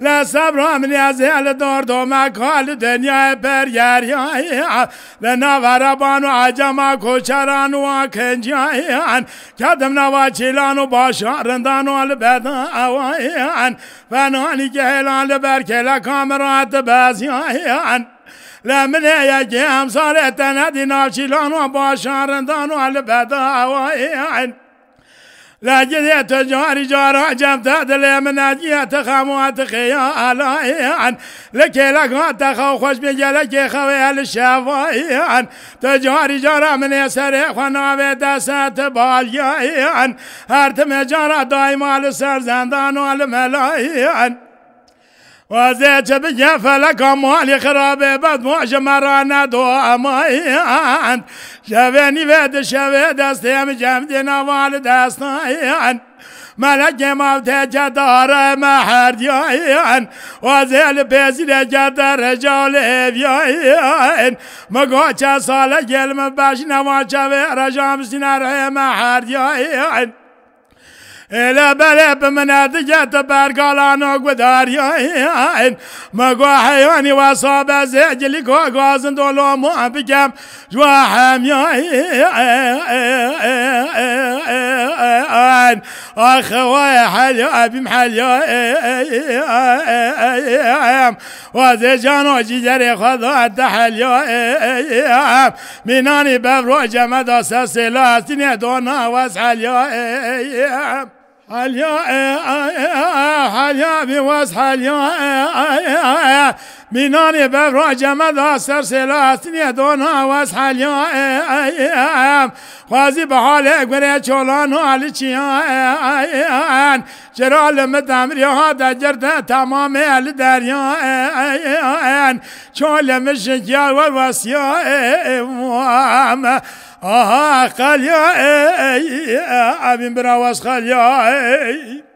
لا صبر من يزال دور دوما كل دنيا برياريا لنا وربان وعجما كوشران وكنجايان كدمنا وچلان وباشارندان والبداوان فناني كهلان لبركلا كامرات بازيان لمن يجي امثالتنا دي ناشلان وباشارندان والبداوان لا جديت جاري جارا جمت دل من اجيت خموات خيالان لك لك تخو خوش بجلك خويل الشفايان تجاري جارا من يسرق وناوي دست باليان هرتم جارا دايما لسرزندان والملايان وزيت بجفلك مالي خرابي بدموش مرانا دوامايان شويني بيد شوي دستيم جمدنا والدستايان ملك موت جدار محرديان وزيل بيزيل جدار رجال افيان مقوچا سال جلم باشنا وشوي رجام سنار محرديان إلى بلب من أدجت برقالانو قداريان مقوا حياني وصاب زجلي قوازن دولو مو بكم جواحم يان أخوي حليا بمحليا وزجانو جيجري خذات حليا مناني بفروج مدى سلاسين دونا واسحليا حليا بوس حليا مناني بفراج مدى سلاسين دونا وس حليا خوازي بحالك بري چولانو عليشيان جرال مدامري هذا جرد تمام الدريان چول مشكيا ووسيا قال يا ابن براوس قال يا